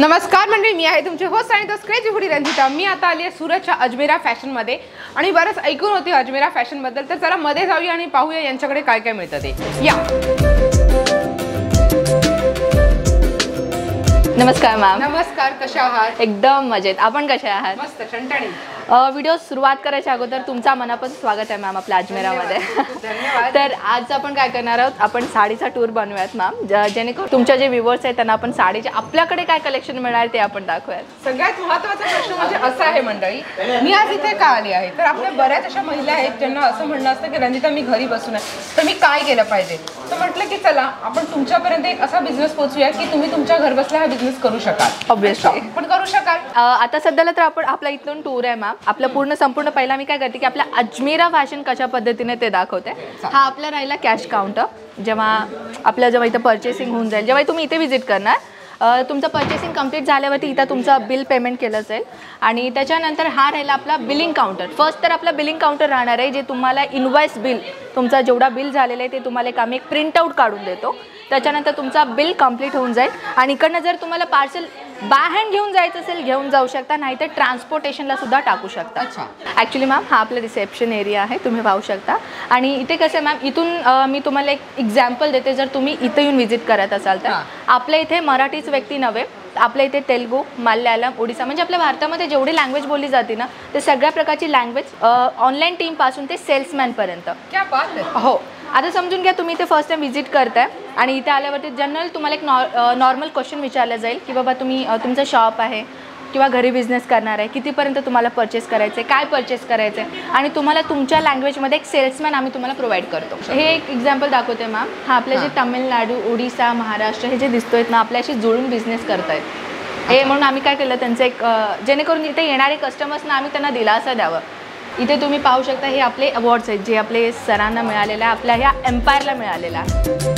नमस्कार मंडळी, मी आहे तुमचे होस्ट आणि क्रेझी हुडी रंजिता। मी आता आली आहे सुरतच्या अजमेरा फॅशन मध्ये आणि बरंच ऐकून होती अजमेरा फॅशन बद्दल, तर चला मध्ये जाऊया आणि पाहूया यांच्याकडे काय काय मिळतं ते। या नमस्कार मॅम। नमस्कार, कशा आहात? एकदम मजेत, आपण कशा आहात? मस्त ठणठणी। व्हिडिओ सुरुवात करायच्या अगोदर तुमचा मनापासून स्वागत आहे मॅम आपल्या अजमेरामध्ये। धन्यवाद। तर आज आपण काय करणार आहोत, आपण साडीचा टूर बनवूयात मॅम, जेणेकरून तुमच्या जे व्ह्यूअर्स आहेत त्यांना आपण साडीचे आपल्याकडे काय कलेक्शन मिळणार ते आपण दाखवूयात। सगळ्यात महत्त्वाचा प्रश्न म्हणजे असा आहे मंडळी, मी आज इथे का आली आहे, तर आपल्या बऱ्याच अशा महिला आहेत ज्यांना असं म्हणणं असतं की रंजिता मी घरी बसून आहे, तर मी काय केलं पाहिजे। तर म्हटलं की चला आपण तुमच्यापर्यंत एक असा बिझनेस पोहोचूया की तुम्ही तुमच्या घर बसल्या हा बिझनेस करू शकाल। ऑब्विसली पण करू शकाल। आता सध्याला तर आपण आपला इथून टूर आहे मॅम, आपलं संपूर्ण पहिला मी काय करते की आपल्या अजमेरा फॅशन कशा पद्धतीने ते दाखवते। हा आपला राहिला कॅश काउंटर, जेव्हा इथं परचेसिंग होऊन जाईल, जेव्हा तुम्ही इथे व्हिजिट करणार, तुमचं परचेसिंग कंप्लीट झाल्यावरती इथं तुमचं बिल पेमेंट केलं जाईल आणि त्याच्यानंतर हा राहिला आपला बिलिंग काउंटर। फर्स्ट तर आपला बिलिंग काउंटर राहणार आहे, जे तुम्हाला इनवॉइस बिल, तुमचा जेवढा बिल झालेलं आहे ते तुम्हाला एक आम्ही एक प्रिंटआउट काढून देतो, त्याच्यानंतर तुमचा बिल कंप्लीट होऊन जाईल आणि इकडनं जर तुम्हाला पार्सल बाय हँड घेऊन जायचं असेल घेऊन जाऊ शकता, नाहीतर ट्रान्सपोर्टेशनला सुद्धा टाकू शकता। ॲक्च्युली मॅम हा आपला रिसेप्शन एरिया आहे, तुम्ही पाहू शकता। आणि इथे कसं आहे मॅम, इथून मी तुम्हाला एक एक्झाम्पल देते, जर तुम्ही इथे येऊन व्हिजिट करत असाल तर आपल्या इथे मराठीच व्यक्ती नव्हे, आपल्या इथे तेलुगू, मल्याळम, ओडिसा, म्हणजे आपल्या भारतामध्ये जेवढी लँग्वेज बोलली जाते ना, ते सगळ्या प्रकारची लँग्वेज ऑनलाईन टीमपासून ते सेल्समॅनपर्यंत। क्या बात आहे। हो, आता समजून घ्या, तुम्ही इथे फर्स्ट टाइम व्हिजिट करताय आणि इथे आल्यावरती जनरल तुम्हाला एक नॉर्मल क्वेश्चन विचारलं जाईल की बाबा तुम्ही तुमचं शॉप आहे किंवा घरी बिझनेस करणार आहे, कितीपर्यंत तुम्हाला परचेस करायचं आहे, काय परचेस करायचं आहे, आणि तुम्हाला तुमच्या लँग्वेजमध्ये एक सेल्समॅन आम्ही तुम्हाला प्रोव्हाइड करतो। हे एक एक्झाम्पल दाखवते मॅम, हा आपले जे तामिळनाडू, ओडिसा, महाराष्ट्र हे जे दिसतोय ना, आपल्याशी जुळून बिझनेस करतायत हे, म्हणून आम्ही काय केलं, त्यांचं एक जेणेकरून इथे येणारे कस्टमर्सना आम्ही त्यांना दिलासा द्यावं। इथे तुम्ही पाहू शकता हे आपले अवॉर्ड्स आहेत, जे आपले सरांना मिळालेलं आहे, आपल्या ह्या एम्पायरला मिळालेला आहे।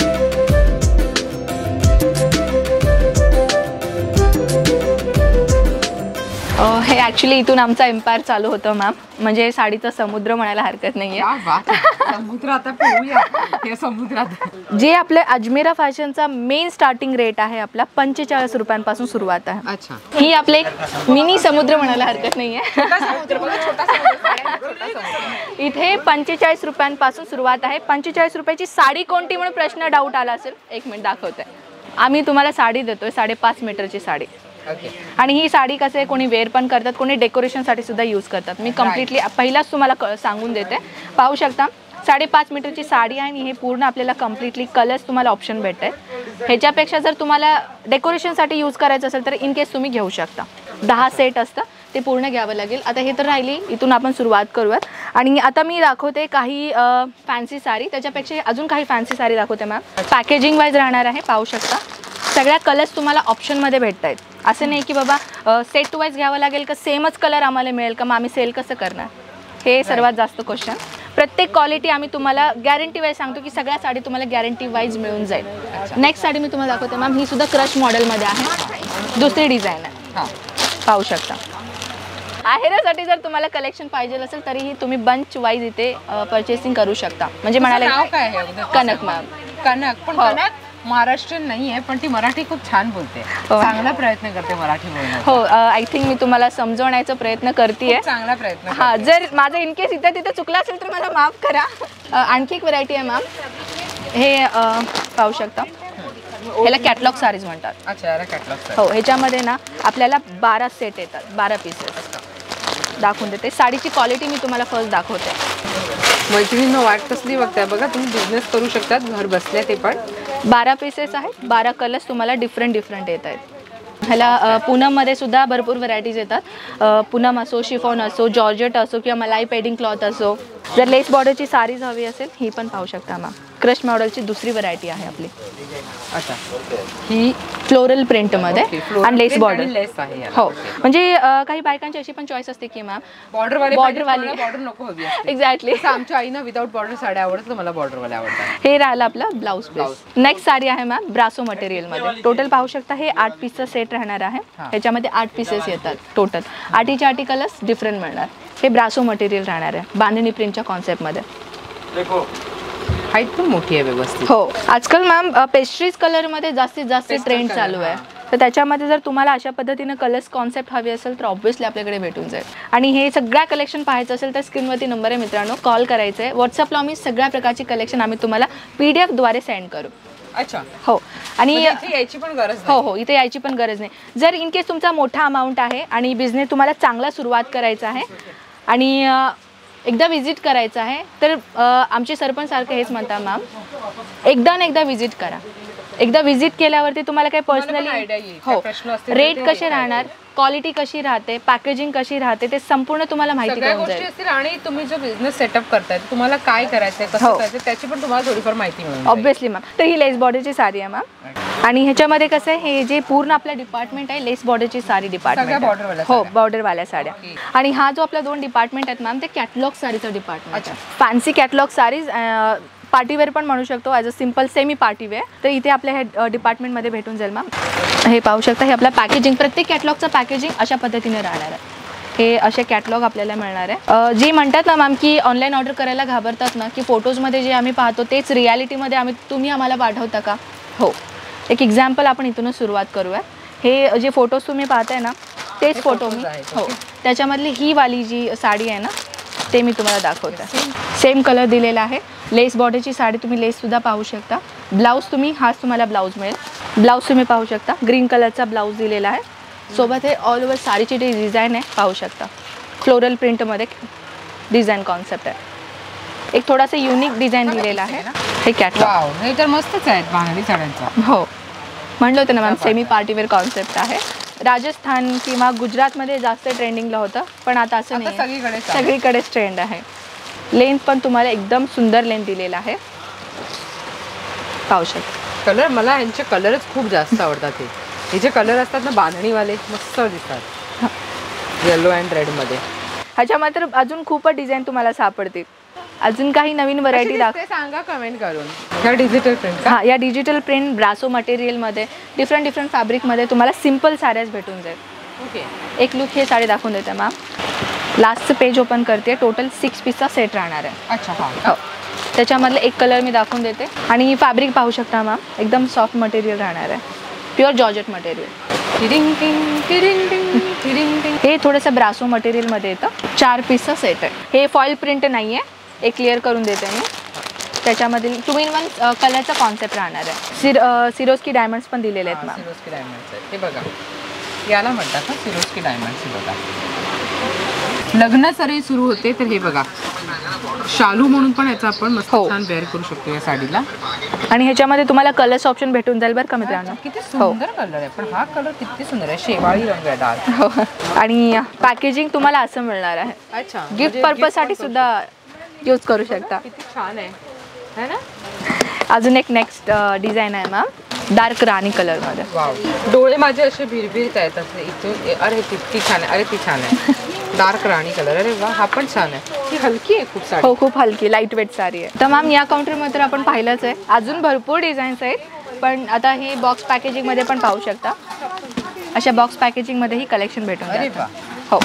हे ॲक्च्युली इथून आमचा एम्पायर चालू होतं मॅम, म्हणजे साडीचा समुद्र म्हणायला हरकत नाही आहे। समुद्र आता पोहूया या समुद्रात। जे आपल्या अजमेरा फॅशनचा मेन स्टार्टिंग रेट आहे आपला 45 रुपयांपासून सुरुवात आहे। अच्छा, ही आपले एक मिनी समुद्र म्हणायला हरकत नाही आहे। इथे 45 रुपयांपासून सुरुवात आहे। 45 रुपयाची साडी कोणती म्हणून प्रश्न डाऊट आला असेल, एक मिनिट दाखवते। आम्ही तुम्हाला साडी देतोय 5.5 मीटरची साडी, आणि ही साडी कसं आहे, कोणी वेअर पण करतात, कोणी डेकोरेशनसाठी सुद्धा यूज करतात। मी कम्प्लिटली पहिलाच तुम्हाला सांगून देते, पाहू शकता 5.5 मीटरची साडी आहे आणि हे पूर्ण आपल्याला कम्प्लिटली कलर्स तुम्हाला ऑप्शन भेटत आहेत। ह्याच्यापेक्षा जर तुम्हाला डेकोरेशनसाठी यूज करायचं असेल तर इन केस तुम्ही घेऊ शकता। 10 सेट असतं, ते पूर्ण घ्यावं लागेल। आता हे तर राहिली, इथून आपण सुरुवात करूयात आणि आता मी दाखवते काही फॅन्सी साडी, त्याच्यापेक्षा अजून काही फॅन्सी साडी दाखवते मॅम। पॅकेजिंग वाईज राहणार आहे, पाहू शकता सगळ्या कलर्स तुम्हाला ऑप्शनमध्ये भेटत आहेत। असं नाही की बाबा सेट वाईज घ्यावं लागेल का, सेमच कलर आम्हाला मिळेल का, मग आम्ही सेल कसं करणार, हे सर्वात जास्त क्वेश्चन। प्रत्येक क्वालिटी आम्ही तुम्हाला गॅरंटी वाईज सांगतो की सगळ्या साडी तुम्हाला गॅरंटी वाईज मिळून जाईल। नेक्स्ट साडी मी तुम्हाला दाखवते मॅम, ही सुद्धा क्रश मॉडेलमध्ये आहे, दुसरी डिझाईन आहे, पाहू शकता। आहेरासाठी जर तुम्हाला कलेक्शन पाहिजे असेल तरीही तुम्ही बंच वाईज इथे परचेसिंग करू शकता। म्हणजे म्हणाले कनक मॅम, कनक पण कनक महाराष्ट्रीयन नाही आहे, पण ती मराठी खूप छान बोलते, चांगला प्रयत्न करते मराठी बोलण्याचा। हो, आय थिंक मी तुम्हाला समजवण्याचा प्रयत्न करते, चांगला प्रयत्न। हां, जर माझं इन केस इथं तिथं चुकलं असेल तर मला माफ करा। आणखी एक व्हरायटी आहे मॅम, हे पाहू शकता, ह्याला कॅटलॉग साडीज म्हणतात। अच्छा, कॅटलॉग। हो, ह्याच्यामध्ये ना आपल्याला 12 सेट येतात, 12 पीसेस दाखवून देते। साडीची क्वालिटी मी तुम्हाला फर्स्ट दाखवते। मैत्रिणींनो, वाट कसली बघताय बघा, तुम्ही बिझनेस करू शकतात घर बसल्या, ते पण 12 पीसेस आहेत, 12 कलर्स तुम्हाला डिफरंट येत आहेत। ह्याला पूनममध्ये सुद्धा भरपूर व्हरायटीज येतात, पूनम असो, शिफॉन असो, जॉर्जेट असो किंवा मलाई पेडिंग क्लॉथ असो। जर लेस बॉर्डरची साडीज हवी असेल ही पण पाहू शकता मॅम, क्रश मॉडेलची दुसरी व्हरायटी आहे आपली। अच्छा, ही फ्लोरल प्रिंटमध्ये आणि लेस बॉर्डर आहे। हो, म्हणजे काही बायकांची अशी पण चॉईस असते की मॅम बॉर्डर नको हवी असते। एक्झॅक्टली, आमच्या आईना विदाउट बॉर्डर साड्या आवडतात, मला बॉर्डरवाल्या आवडतात। हे राहिलं आपलं ब्लाऊज पीस। नेक्स्ट साडी आहे मॅम ब्रासो मटेरियलमध्ये, टोटल पाहू शकता हे 8 पीसचा सेट राहणार आहे। ह्याच्यामध्ये 8 पीसेस येतात टोटल, 8चे कलर्स डिफरंट मिळणार। हे ब्रासो मटेरियल राहणार आहे, बांधणी प्रिंटच्या कॉन्सेप्टमध्ये। हाईट पण मोठी आहे व्यवस्थित। हो, आजकाल मॅम पेस्ट्रीज कलरमध्ये जास्तीत जास्त ट्रेंड चालू आहे, तर त्याच्यामध्ये जर तुम्हाला अशा पद्धतीनं कलर्स कॉन्सेप्ट हवी असेल तर ऑब्व्हियसली आपल्याकडे भेटून जाईल. आणि हे सगळ्या कलेक्शन पाहायचं असेल तर स्क्रीनवरती नंबर आहे मित्रांनो, कॉल करायचं आहे. व्हॉट्सअपला आम्ही सगळ्या प्रकारची कलेक्शन आम्ही तुम्हाला PDF द्वारे सेंड करू. अच्छा. हो. आणि इथे यायची पण गरज हो हो इथे यायची पण गरज नाही. जर इन केस तुमचा मोठा अमाऊंट आहे आणि बिझनेस तुम्हाला चांगला सुरुवात करायचा आहे आणि एकदा विजिट करायचं आहे तर आमचे सरपंच सारखे हेच म्हणतात मॅम, एकदा ना एकदा विजिट करा. एकदा विजिट केल्यावरती तुम्हाला काही पर्सनली हो रेट कसे राहणार, क्वालिटी कशी राहते, पॅकेजिंग कशी राहते ते संपूर्ण तुम्हाला माहिती पडून जाईल. आणि तुम्ही जो बिझनेस सेटअप करताय तुम्हाला काय करायचंय, कसं करायचं त्याची पण तुम्हाला थोडीफार माहिती मिळेल ऑब्व्हियसली मॅम. तर ही लेस बॉर्डरची साडी आहे मॅम. आणि ह्याच्यामध्ये कसं आहे, हे जे पूर्ण आपलं डिपार्टमेंट आहे लेस बॉर्डरची साडी डिपार्टमेंट, हो बॉर्डरवाल्या साड्या. आणि हा जो आपला 2 डिपार्टमेंट आहेत मॅम ते कॅटलॉग साडीचा डिपार्टमेंट आहे. फॅन्सी कॅटलॉग साडीज, पार्टीवेअर पण म्हणू शकतो, as a simple semi partywear. तर इथे आपल्या हे डिपार्टमेंटमध्ये भेटून जाईल मॅम. हे पाहू शकता, हे आपलं पॅकेजिंग, प्रत्येक कॅटलॉगचं पॅकेजिंग अशा पद्धतीने राहणार आहे. हे असे कॅटलॉग आपल्याला मिळणार आहे. जे म्हणतात ना मॅम की ऑनलाईन ऑर्डर करायला घाबरतात ना, की फोटोजमध्ये जे आम्ही पाहतो तेच रियालिटीमध्ये तुम्ही आम्हाला पाठवता का? हो. एक एक्झाम्पल आपण इथूनच सुरुवात करूया. हे जे फोटोज तुम्ही पाहताय ना तेच फोटो मी हो त्याच्यामधली ही वाली जी साडी आहे ना ते मी तुम्हाला दाखवते. सेम कलर दिलेला आहे. लेस बॉर्डरची साडी, तुम्ही लेससुद्धा पाहू शकता. ब्लाऊज तुम्ही हाच तुम्हाला ब्लाऊज मिळेल. ब्लाऊज तुम्ही पाहू शकता, ग्रीन कलरचा ब्लाऊज दिलेला आहे. सोबत हे ऑल ओव्हर साडीची जी डिझाईन आहे पाहू शकता, फ्लोरल प्रिंटमध्ये डिझाईन कॉन्सेप्ट आहे. एक थोडासा युनिक डिझाईन दिलेला आहे. हे कॅटलॉग हे तर मस्तच आहेत बांगडी साड्यांचा. हो म्हणलं होतं ना मॅम, सेमी पार्टीवेअर कॉन्सेप्ट आहे. राजस्थान किंवा गुजरातमध्ये जास्त ट्रेंडिंगला होतं, पण आता असं नाही, सगळीकडेच ट्रेंड आहे. लेंथ पण तुम्हाला एकदम सुंदर लेंथ दिलेला आहे पाहू शकता. कलर मला यांचे कलरच खूप जास्त आवडतात. हे जे कलर असतात ना बांधणीवाले मस्त दिसतात, येलो अँड रेड मध्ये. ह्याच्यामध्ये अजून खूपच डिझाईन तुम्हाला सापडतील. अजून काही नवीन व्हरायटी सांगा कमेंट करून. या डिजिटल प्रिंट, हां या डिजिटल प्रिंट ब्रासो मटेरियलमध्ये डिफरंट फॅब्रिकमध्ये तुम्हाला सिम्पल साड्याच भेटून जाईल. ओके. एक लुक हे साडी दाखवून देते मॅम. लास्टचं पेज ओपन करते. टोटल 6 पीसचा सेट राहणार आहे. अच्छा. हो त्याच्यामधलं एक कलर मी दाखवून देते. आणि फॅब्रिक पाहू शकता मॅम, एकदम सॉफ्ट मटेरियल राहणार आहे, प्युअर जॉर्जेट मटेरियल. हे थोडंसं ब्रासो मटेरियलमध्ये येतं. 4 पीसचा सेट आहे. हे फॉईल प्रिंट नाही आहे, एक क्लिअर करून देते मी. त्याच्यामधील 2-in-1 कलरचा कॉन्सेप्ट राहणार आहे. सिरोस्की डायमंड्स पण दिलेले आहेत मॅम. सिरोस्की डायमंड्स आहेत हे बघा, याला म्हणतात ना सिरोस्की डायमंड्स. हे बघा लग्न सराई सुरू होते तर हे बघा शालू म्हणून पण याचा आपण मस्त छान वेअर करू शकतो या साडीला. आणि ह्याच्यामध्ये तुम्हाला कलर्स ऑप्शन भेटून जाईल बरं का मित्रांनो. किती सुंदर कलर आहे, पण हा कलर किती सुंदर आहे, शेवाळी रंग आहे डार्क. हो. आणि पॅकेजिंग तुम्हाला असं मिळणार आहे. अच्छा. गिफ्ट पर्पजसाठी सुद्धा यूज करू शकता. किती छान आहे है ना. अजून एक नेक्स्ट डिझाईन आहे मॅम, डार्क राणी कलरमध्ये. वाव, डोळे माझे असे भिरभिरत आहेत असे इथून. अरे किती छान आहे, अरे ती छान आहे. डार्क राणी कलर. अरे वा, हा पण छान आहे. ही हलकी आहे खूप साडी. हो खूप हलकी लाईट वेट साडी आहे. तर मॅम या काउंटरमध्ये आपण पाहिलंच आहे, अजून भरपूर डिझाईन्स आहेत. पण आता ही बॉक्स पॅकेजिंगमध्ये पण पाहू शकता. अशा बॉक्स पॅकेजिंगमध्ये ही कलेक्शन भेटून जातं. हो.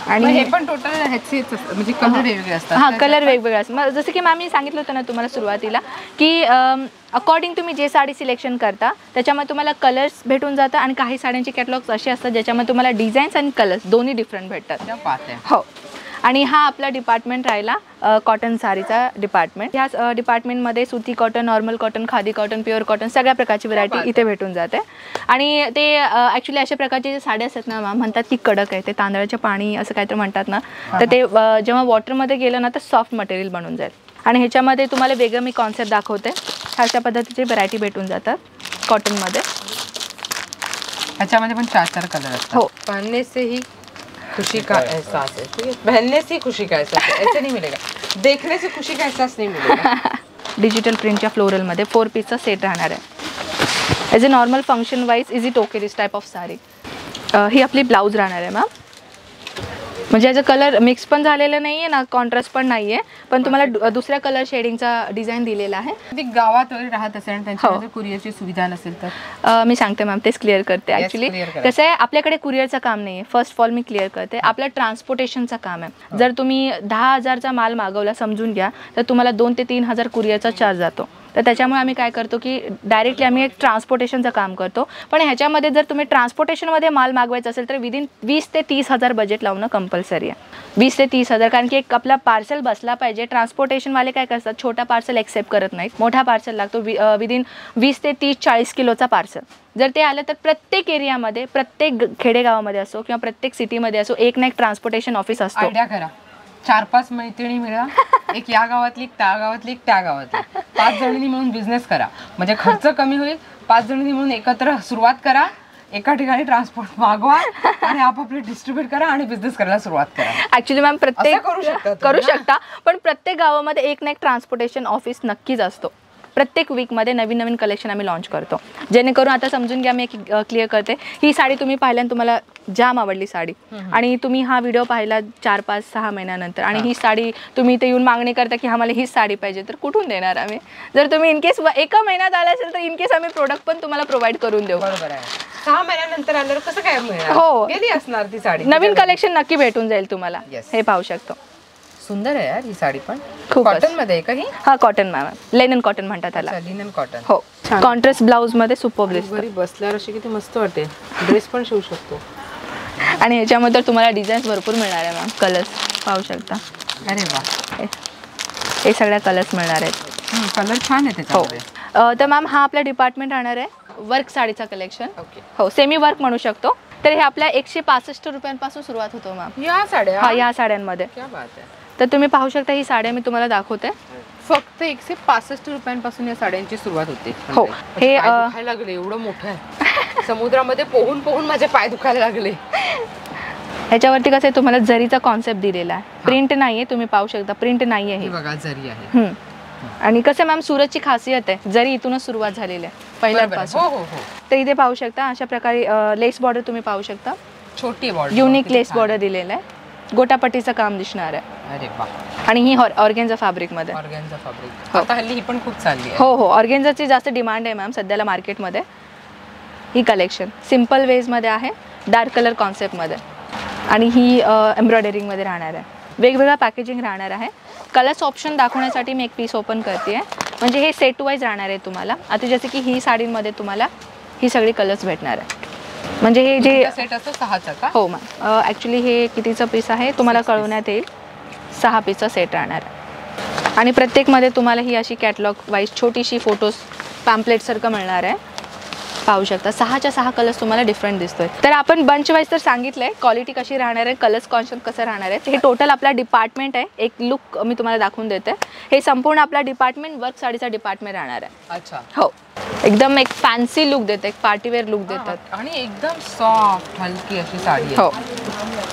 आणि हे पण टोटल ह्याचेच म्हणजे कलर वेगवेगळे असतात. हां कलर वेगवेगळे असतात. जसं की मॅम मी सांगितलं होतं ना तुम्हाला सुरुवातीला की अकॉर्डिंग तुम्ही जे साडी सिलेक्शन करता त्याच्यामध्ये तुम्हाला कलर्स भेटून जातात. आणि काही साड्यांचे कॅटलॉग्स असे असतात ज्याच्यामध्ये तुम्हाला डिझाईन्स आणि कलर्स दोन्ही डिफरंट भेटतात. हो. आणि हा आपला डिपार्टमेंट राहिला कॉटन साडीचा डिपार्टमेंट. ह्याच डिपार्टमेंटमध्ये सुती cotton, normal cotton, khadi cotton, pure cotton सगळ्या प्रकारची व्हरायटी इथे भेटून जाते. आणि ते ॲक्च्युली अशा प्रकारचे जे साड्या असतात ना मॅम, म्हणतात की कडक आहे, ते तांदळाचे पाणी असं काहीतरी म्हणतात ना, तर ते जेव्हा वॉटरमध्ये गेलं ना तर सॉफ्ट मटेरियल बनून जाईल. आणि ह्याच्यामध्ये तुम्हाला वेगळं मी कॉन्सेप्ट दाखवते. अशा पद्धतीची व्हरायटी भेटून जातात कॉटनमध्ये. ह्याच्यामध्ये पण 4 कलर असतात. हो. पहनने से ही खुशी का एहसास है, ठीक है, पहनने से खुशी का एहसास है, ऐसे नहीं मिलेगा, देखने से खुशी का एहसास नहीं मिलेगा. डिजिटल प्रिंटच्या फ्लोरलमध्ये 4 पीसचा सेट राहणार आहे. As a normal function wise easy टोके दिस टाईप ऑफ साडी. ही आपली ब्लाऊज राहणार आहे मॅम. म्हणजे याचा कलर मिक्स पण झालेला नाही आहे ना, कॉन्ट्रास्ट पण नाही आहे, पण तुम्हाला दुसऱ्या कलर शेडिंगचा डिझाईन दिलेला आहे. गावात वगैरे राहत असेल आणि त्यांच्याकडे कुरिअरची सुविधा नसेल तर मी सांगते मॅम, तेच क्लिअर करते. ॲक्च्युली कसं आहे, आपल्याकडे कुरिअरचं काम नाही आहे. First of all me clear करते, आपलं ट्रान्सपोर्टेशनचं काम आहे. जर तुम्ही 10,000चा माल मागवला समजून घ्या, तर तुम्हाला 2 ते 3 हजार कुरिअरचा चार्ज जातो. तर त्याच्यामुळे आम्ही काय करतो की डायरेक्टली आम्ही एक ट्रान्सपोर्टेशनचं काम करतो. पण ह्याच्यामध्ये जर तुम्ही ट्रान्सपोर्टेशनमध्ये माल मागवायचा असेल तर विदिन 20 ते 30,000 बजेट लावणं कंपल्सरी आहे. 20 ते 30,000, कारण की एक आपला पार्सल बसला पाहिजे. ट्रान्सपोर्टेशनवाले काय करतात, छोटा पार्सल एक्सेप्ट करत नाहीत, मोठा पार्सल लागतो. विदिन 20 ते 30-40 किलोचा पार्सल जर ते आलं तर प्रत्येक एरियामध्ये, प्रत्येक खेडेगावामध्ये असो किंवा प्रत्येक सिटीमध्ये असो एक ना एक ट्रान्सपोर्टेशन ऑफिस असतो. आयडिया करा, 4-5 मैत्रिणी मिळा, एक या गावातली, एक त्या गावातली, एक त्या गावातली, 5 जणींनी मिळून बिझनेस करा. म्हणजे खर्च कमी होईल. 5 जणींनी मिळून एकत्र सुरुवात करा, एका ठिकाणी ट्रान्सपोर्ट मागवा आणि आपापले डिस्ट्रीब्यूट करा आणि बिझनेस करायला सुरुवात करा. ऍक्च्युली मॅम प्रत्येक करू शकता शकता, पण प्रत्येक गावामध्ये एक ना एक ट्रान्सपोर्टेशन ऑफिस नक्कीच असतो. प्रत्येक वीकमध्ये नवीन नवीन कलेक्शन आम्ही लॉन्च करतो. जेणेकरून आता समजून घ्या, मी एक क्लिअर करते. ही साडी तुम्ही पाहिल्यानं तुम्हाला जाम आवडली साडी आणि तुम्ही हा व्हिडिओ पाहिला 4-5-6 महिन्यानंतर आणि ही साडी तुम्ही इथे येऊन मागणी करता की आम्हाला हीच साडी पाहिजे, तर कुठून देणार आम्ही? जर तुम्ही इनकेस एका महिन्यात आला असेल तर इनकेस आम्ही प्रोडक्ट पण तुम्हाला प्रोव्हाइड करून देऊ. बरोबर आहे. 6 महिन्यानंतर आल्यावर कसं काय मिळणार? हो, गेली असणार ती साडी. नवीन कलेक्शन नक्की भेटून जाईल तुम्हाला. हे पाहू शकतो. सुंदर आहे यार ही साडी, पण खूप कॉटन मध्ये आहे का ही? हा कॉटन मॅम, लेनन कॉटन म्हणतात त्याला. Linen cotton. हो, कॉन्ट्रास्ट ब्लाउज मध्ये सुपर दिसतं. घरी बसल्यावर अशी किती मस्त वाटते. ड्रेस पण शिवू शकतो. आणि याच्यामध्ये तुम्हाला डिझाईन्स भरपूर मिळणार आहे मॅम. कलर्स पाहू शकता. अरे वा, हे सगळ्या कलर्स मिळणार आहेत. कलर छान आहे त्याच्यामध्ये. तर मॅम हा आपला डिपार्टमेंट राहणार आहे वर्क साडीचा कलेक्शन. ओके. हो, सेमी वर्क म्हणू शकतो. तर हे आपल्या 165 रुपयांपासून सुरुवात होतो मॅम. या साड्या? हा, या साड्यांमध्ये. क्या बात आहे. तर तुम्ही पाहू शकता ही साड्या मी तुम्हाला दाखवते. फक्त 165 रुपयांपासून या साड्यांची सुरुवात होते. हो, हे दुखायला लागले, एवढं मोठं आहे. समुद्रामध्ये पोहून पोहून माझे पाय दुखायला लागले. ह्याच्यावरती कसं आहे, तुम्हाला जरीचा कॉन्सेप्ट दिलेला आहे. प्रिंट नाहीये, तुम्ही पाहू शकता प्रिंट नाहीये. हे बघा जरी आहे. आणि कसं मॅम, सुरतची खासियत आहे, जरी इथूनच सुरुवात झालेली आहे पहिल्यापासून. हो हो हो. तर इथे पाहू शकता अशा प्रकारे लेस बॉर्डर तुम्ही पाहू शकता. छोटी बॉर्डर, युनिक लेस बॉर्डर दिलेला आहे. गोटापट्टीचं काम दिसणार आहे. अरे वा. आणि ही ऑर्गेन्झा फॅब्रिक मध्ये. ऑर्गेन्झा फॅब्रिक आता हल्ली ही पण खूप चालली आहे. हो हो, ऑर्गेन्झाची जास्त डिमांड आहे मॅम सध्याला मार्केटमध्ये. ही कलेक्शन सिम्पल वेज मध्ये आहे, डार्क कलर कॉन्सेप्ट मध्ये, आणि ही एम्ब्रॉयडरिंग मध्ये राहणार आहे. वेगवेगळा पॅकेजिंग राहणार आहे. कलर्स ऑप्शन दाखवण्यासाठी मी एक पीस ओपन करते आहे. म्हणजे हे सेट वाईज राहणार आहे तुम्हाला. आता जसे की ही साडीमध्ये तुम्हाला ही सगळी कलर्स भेटणार आहे. म्हणजे हे जे सेट असतो 6चा का? हो मॅम, ॲक्च्युली हे कितीचं पीस आहे तुम्हाला कळवण्यात येईल. 6 पीसचा सेट राहणार आहे. आणि प्रत्येकमध्ये तुम्हाला ही अशी कॅटलॉग वाईज छोटीशी फोटोज पॅम्पलेटसारखं मिळणार आहे. पाहू शकता 6च्या 6 कलर्स तुम्हाला डिफरंट दिसतोय. तर आपण बंच वाईज तर सांगितलंय, क्वालिटी कशी राहणार आहे, कलर्स कॉन्सेप्ट कसं राहणार आहे. हे टोटल आपला डिपार्टमेंट आहे. एक लुक मी तुम्हाला दाखवून देते. हे संपूर्ण आपला डिपार्टमेंट वर्क साडीचा डिपार्टमेंट राहणार आहे. अच्छा. हो, एकदम एक फॅन्सी लुक देते, एक पार्टीवेअर लुक देतात. आणि एकदम सॉफ्ट हलकी अशी साडी आहे. हो,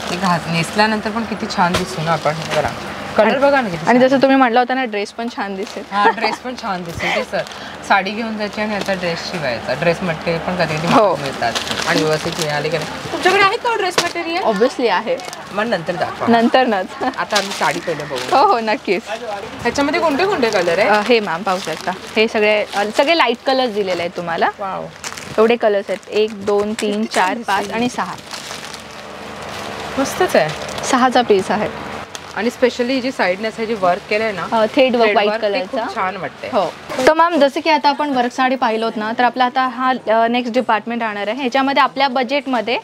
ती नेसल्यानंतर पण किती छान दिसतो ना आपण. बघा कलर बघा ना किती. आणि जसं तुम्ही म्हटलं होतं ना, ड्रेस पण छान दिसेल. हा, ड्रेस पण छान दिसेल. ते सर साडी घेऊन जायची आणि याचा ड्रेस शिवायचा. ड्रेस मटेरियल पण कधी कधी मिळतात आणि व्यवस्थित मिळाले की नाही. तुमच्याकडे आहे का ड्रेस मटेरियल? ऑब्विसली आहे. मग नंतर दाखवा. नंतरच. आता आम्ही साडी पहिलं बघू. हो हो, नक्कीच. ह्याच्यामध्ये कोणते कोणते कलर आहे? हे मॅम पाहू शकता, हे सगळे लाईट कलर्स दिलेले आहेत तुम्हाला. वाव, एवढे कलर्स आहेत. 1 2 3 4 5 आणि 6. मस्तच आहे. 6चा पीस आहे. आणि स्पेशली जी साईड नेसायची वर्क केलंय ना, थ्रेड वर्क व्हाईट कलरचा, छान वाटते. हो. तर मॅम जसं की आता आपण वर्क साडी पाहिलोत ना, तर आपला आता हा नेक्स्ट डिपार्टमेंट राहणार आहे. ह्याच्यामध्ये आपल्या बजेटमध्ये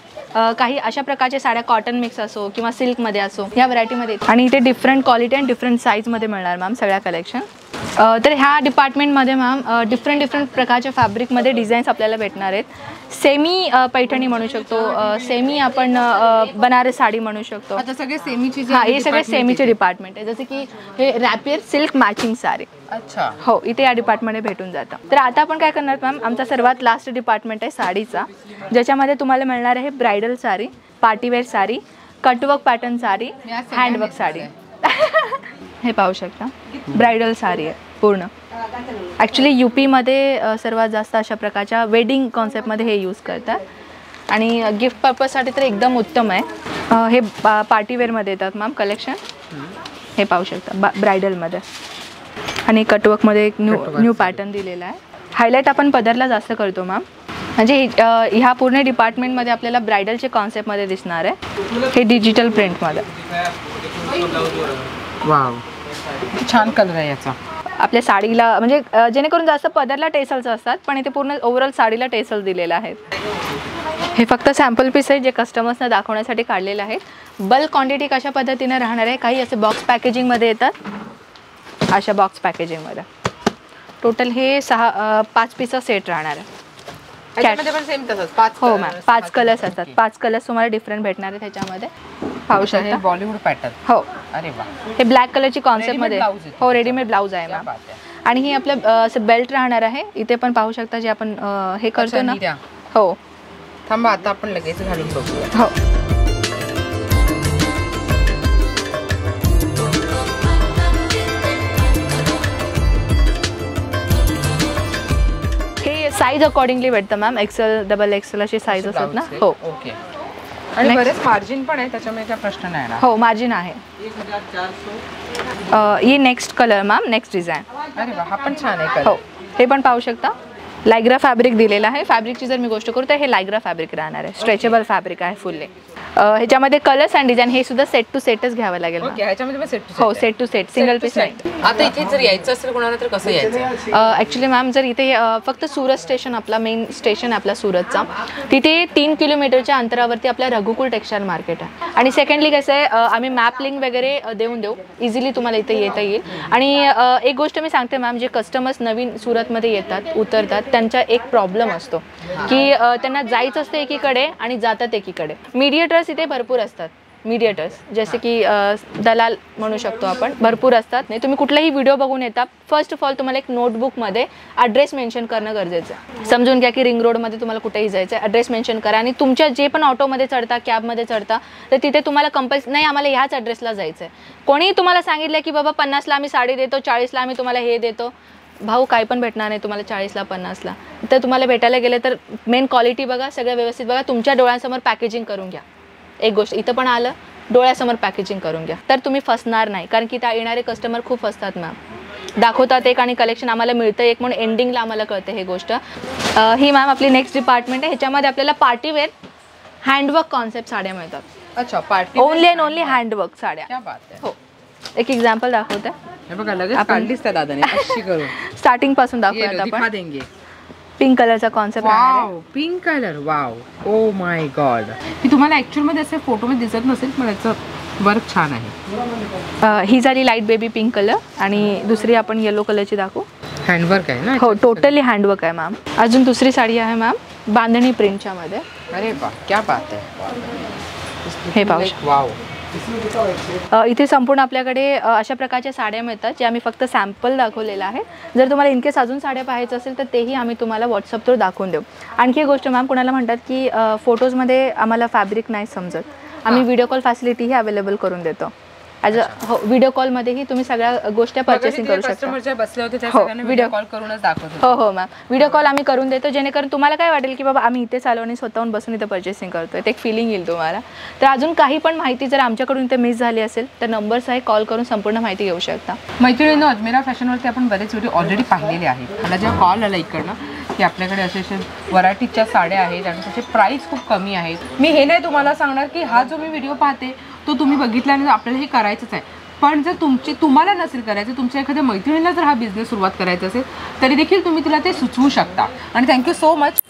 काही अशा प्रकारच्या साड्या कॉटन मिक्स असो किंवा सिल्कमध्ये असो या व्हरायटीमध्ये, आणि इथे डिफरंट क्वालिटी आणि डिफरंट साईजमध्ये मिळणार मॅम सगळ्या कलेक्शन. तर ह्या डिपार्टमेंटमध्ये मॅम डिफरंट प्रकारच्या फॅब्रिकमध्ये डिझाईन्स आपल्याला भेटणार आहेत. सेमी पैठणी म्हणू शकतो, सेमी आपण बनारस साडी म्हणू शकतो. आता सगळे सेमीची. हां, हे सगळे सेमीचे डिपार्टमेंट आहे. जसे की हे रॅपियर सिल्क मॅचिंग साडी. अच्छा. हो, इथे या डिपार्टमेंटमध्ये भेटून जातं. तर आता आपण काय करणार मॅम, आमचा सर्वात लास्ट डिपार्टमेंट आहे साडीचा, ज्याच्यामध्ये तुम्हाला मिळणार आहे bridal sari, partywear sari, cutwork pattern sari, handwork sari. हे पाहू शकता, ब्रायडल साडी आहे पूर्ण. ॲक्च्युली UPमध्ये सर्वात जास्त अशा प्रकारच्या वेडिंग कॉन्सेप्टमध्ये हे यूज करतात आणि गिफ्ट पर्पजसाठी तर एकदम उत्तम आहे. हे पार्टीवेअरमध्ये येतात मॅम कलेक्शन. हे पाहू शकता ब्रायडलमध्ये, आणि कटवर्कमध्ये एक न्यू पॅटर्न दिलेला आहे. हायलाईट आपण पदरला जास्त करतो मॅम. म्हणजे ह्या पूर्ण डिपार्टमेंटमध्ये आपल्याला ब्रायडलचे कॉन्सेप्टमध्ये दिसणार आहे. हे डिजिटल प्रिंटमध्ये. वाव, छान कलर आहे याचा. आपल्या साडीला म्हणजे जेणेकरून जास्त पदरला टेसल्स असतात, पण इथे पूर्ण ओव्हरऑल साडीला टेसल्स दिलेले आहेत. हे फक्त सॅम्पल पीस आहे जे कस्टमर्सना दाखवण्यासाठी काढलेले आहेत. बल्क क्वांटिटी कशा पद्धतीने राहणार आहे, काही असे बॉक्स पॅकेजिंगमध्ये येतात, अशा बॉक्स पॅकेजिंगमध्ये. टोटल हे 5 पीसचा सेट राहणार आहे. त्याच्यामध्ये पण सेम तसंच 5 हो मॅम, 5 कलर्स असतात. 5 कलर्स तुम्हाला डिफरंट भेटणार आहे त्याच्यामध्ये. पाहू शकता बॉलिवूड पॅटर्न. हो, अरे वा. हे ब्लॅक कलरची कॉन्सेप्टमध्ये. Readymade blouse आहे. हो, रेडीमेड ब्लाऊज आहे मॅम. आणि ही आपलं असं बेल्ट राहणार आहे. इथे पण पाहू शकता जे आपण हे करतो ना. हो, थांबा आता आपण लगेच घालून बघूया. हो. हे साईज अकॉर्डिंगली भेटतं मॅम. एक्सेल, डबल एक्सेल अशी साईज असतात ना. हो, ओके. आणि बरेच मार्जिन पण आहे त्याच्यामुळे काय प्रश्न नाही येणार. हो, मार्जिन आहे. ही next colour ma'am, next design. अरे वा, हा पण छान आहे. हो, हे पण पाहू शकता. लायग्रा फॅब्रिक दिलेला आहे. फॅब्रिकची जर मी गोष्ट करू तर हे लायग्रा फॅब्रिक राहणार आहे. स्ट्रेचेबल फॅब्रिक आहे फुल्ली. ह्याच्यामध्ये कलर्स अँड डिझाईन हे सुद्धा सेट टू सेटच घ्यावं लागेल. ओके, ह्याच्यामध्ये पण सेट टू सेट. हो, set to set, single piece नाही. आता इथे जर यायचं असेल कोणाला तर कसं यायचं? ॲक्च्युली मॅम जर इथे फक्त सुरत स्टेशन, आपला मेन स्टेशन आहे आपला सुरतचा, तिथे 3 किलोमीटरच्या अंतरावरती आपल्या रघुकुल टेक्सटाईल मार्केट आहे. आणि सेकंडली कसं आहे, आम्ही मॅप लिंक वगैरे देऊन देऊ, इझिली तुम्हाला इथे येता येईल. आणि एक गोष्ट मी सांगते मॅम, जे कस्टमर्स नवीन सुरतमध्ये येतात, उतरतात, त्यांचा एक प्रॉब्लेम असतो की त्यांना जायचं असतं एकीकडे आणि जातात एकीकडे. मीडिएटर्स इथे भरपूर असतात. मीडिएटर्स जसे की दलाल म्हणू शकतो आपण, भरपूर असतात. नाही, तुम्ही कुठलाही व्हिडिओ बघून येता, फर्स्ट ऑफ ऑल तुम्हाला एक नोटबुकमध्ये ॲड्रेस मेन्शन करणं गरजेचं आहे. समजून घ्या की रिंग रोडमध्ये तुम्हाला कुठेही जायचं आहे, ॲड्रेस मेन्शन करा. आणि तुमच्या जे पण ऑटोमध्ये चढता, कॅबमध्ये चढता, तर तिथे तुम्हाला कंपल्सरी नाही आम्हाला ह्याच ॲड्रेसला जायचं आहे. कोणीही तुम्हाला सांगितलं की बाबा 50ला आम्ही साडी देतो, 40ला आम्ही तुम्हाला हे देतो, भाऊ काय पण भेटणार नाही तुम्हाला 40ला 50ला. तर तुम्हाला भेटायला गेलं तर मेन क्वालिटी बघा, सगळं व्यवस्थित बघा, तुमच्या डोळ्यांसमोर पॅकेजिंग करून घ्या. एक गोष्ट इथं पण आलं, डोळ्यासमोर पॅकेजिंग करून घ्या, तर तुम्ही फसणार नाही. कारण की त्या येणारे कस्टमर खूप फसतात मॅम. दाखवतात एक आणि कलेक्शन आम्हाला मिळतं एक, म्हणून एंडिंगला आम्हाला कळते हे गोष्ट. ही मॅम आपली नेक्स्ट डिपार्टमेंट आहे. ह्याच्यामध्ये आपल्याला पार्टीवेअर हँडवर्क कॉन्सेप्ट साड्या मिळतात. अच्छा, party only and only handwork साड्या. क्या बात आहे. हो, एक एक्झाम्पल दाखवते. हे बघा, लगेच काढलीच त्या दादाने अशी करून. स्टार्टिंग पासून दाखवूयात दिखा आपण. देंगे. पिंक कलरचा कॉन्सेप्ट आहे. Wow, pink colour. Wow, oh my God. ही तुम्हाला ऍक्च्युअल मध्ये असे फोटोमध्ये दिसत नसेल, पण याचं वर्क छान आहे. ही झाली लाईट बेबी पिंक कलर. आणि दुसरी आपण येलो कलरची दाखवू. हँडवर्क आहे ना? हो, टोटली हँडवर्क आहे मॅम. अजून दुसरी साडी आहे मॅम, बांधणी प्रिंटच्या मध्ये. अरे वा, क्या बात आहे. हे पाहू. वाव. इथे संपूर्ण आपल्याकडे अशा प्रकारच्या साड्या मिळतात, जे आम्ही फक्त सॅम्पल दाखवलेलं आहे. जर तुम्हाला इनकेस अजून साड्या पाहायचं असेल तर तेही आम्ही तुम्हाला व्हॉट्सअप थ्रू दाखवून देऊ. आणखी एक गोष्ट मॅम, कोणाला म्हणतात की फोटोजमध्ये आम्हाला फॅब्रिक नाही समजत, आम्ही व्हिडिओ कॉल फॅसिलिटीही अवेलेबल करून देतो. ॲज अ हो, व्हिडिओ कॉलमध्येही तुम्ही सगळ्या गोष्टी परचेसिंग करू शकता. बसले होते त्या हो, सगळ्यांना व्हिडिओ कॉल करूनच दाखवतो. हो हो मॅम, व्हिडिओ कॉल आम्ही करून देतो, जेणेकरून तुम्हाला काय वाटेल की बाबा आम्ही इथे चालू आणि स्वतःहून बसून इथे परचेसिंग करतोय, ते एक फिलिंग येईल तुम्हाला. तर अजून काही पण माहिती जर आमच्याकडून इथे मिस झाली असेल तर नंबर्स आहे, कॉल करून संपूर्ण माहिती घेऊ शकता. मैत्रिणींनो, अजमेरा फॅशनवरती आपण बरेच व्हिडिओ ऑलरेडी पाहिलेले आहेत. मला जेव्हा कॉल आला इकडनं की आपल्याकडे असे व्हरायटीच्या साड्या आहेत आणि त्याचे प्राईस खूप कमी आहेत, मी हे नाही तुम्हाला सांगणार की हा जो मी व्हिडिओ पाहते तो तुम्ही बघितल्यानंतर आपल्याला हे करायचंच आहे. पण जर तुम्हाला नसेल करायचं, तुमच्या एखाद्या मैत्रिणीला जर हा बिझनेस सुरुवात करायचा असेल तरी देखील तुम्ही तिला ते सुचवू शकता. आणि थँक्यू सो मच,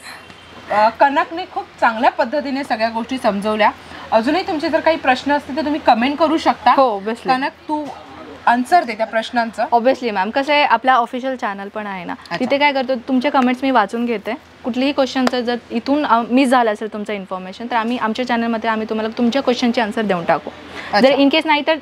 कनकने खूप चांगल्या पद्धतीने सगळ्या गोष्टी समजवल्या. अजूनही तुमचे जर काही प्रश्न असतील तर तुम्ही कमेंट करू शकता. हो, ऑब्विसली कनक तू आन्सर दे त्या प्रश्नांचं. ऑब्विसली मॅम, कसं आहे आपला ऑफिशियल चॅनल पण आहे ना, तिथे काय करतो तुमचे कमेंट्स मी वाचून घेते. कुठलीही क्वेश्चनचं जर इथून मिस झालं असेल तुमचं इन्फॉर्मेशन तर आम्ही आमच्या चॅनलमध्ये आम्ही तुम्हाला तुमच्या क्वेश्चनची आन्सर देऊन टाकू. जर इन केस नाही तर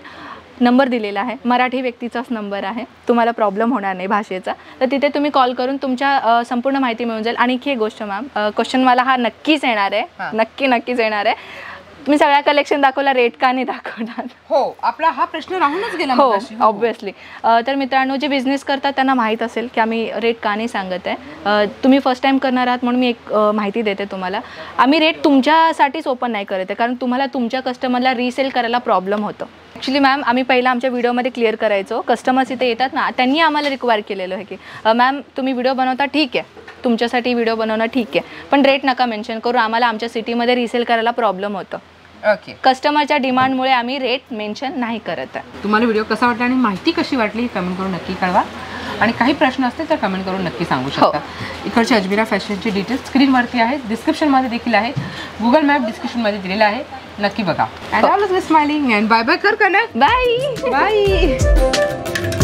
नंबर दिलेला आहे, मराठी व्यक्तीचाच नंबर आहे, तुम्हाला प्रॉब्लेम होणार नाही भाषेचा, तर तिथे तुम्ही कॉल करून तुमच्या संपूर्ण माहिती मिळून जाईल. आणखी एक गोष्ट मॅम, क्वेश्चन मला हा नक्कीच येणार आहे, नक्कीच येणार आहे. तुम्ही सगळ्या कलेक्शन दाखवला, रेट का नाही दाखवणार? हो, आपला हा प्रश्न राहूनच गेला. हो, ऑब्विसली. तर मित्रांनो, जे बिझनेस करतात त्यांना माहीत असेल की आम्ही रेट का नाही सांगत आहे. तुम्ही फर्स्ट टाईम करणार आहात म्हणून मी एक माहिती देते तुम्हाला. आम्ही रेट तुमच्यासाठीच ओपन नाही करत आहे, कारण तुम्हाला तुमच्या कस्टमरला रिसेल करायला प्रॉब्लेम होतो. ॲक्च्युली मॅम, आम्ही पहिला आमच्या व्हिडिओमध्ये क्लिअर करायचो, कस्टमर्स इथे येतात ना, त्यांनी आम्हाला रिक्वायर केलेलं आहे की मॅम तुम्ही व्हिडिओ बनवता ठीक आहे, तुमच्यासाठी व्हिडिओ बनवणं ठीक आहे, पण रेट नका मेन्शन करू, आम्हाला आमच्या सिटीमध्ये रिसेल करायला प्रॉब्लेम होतं. ओके, कस्टमरच्या डिमांडमुळे आम्ही रेट मेन्शन नाही करत आहे. तुम्हाला व्हिडिओ कसा वाटला आणि माहिती कशी वाटली हे कमेंट करून नक्की कळवा. आणि काही प्रश्न असतील तर कमेंट करून नक्की सांगू शकता. इकडची अजमेरा फॅशनची डिटेल्स स्क्रीनवरती आहेत, डिस्क्रिप्शनमध्ये देखील आहे, गुगल मॅप डिस्क्रिप्शनमध्ये दिलेला आहे, नक्की बघा. And always smiling and bye bye कर कनक. Bye bye.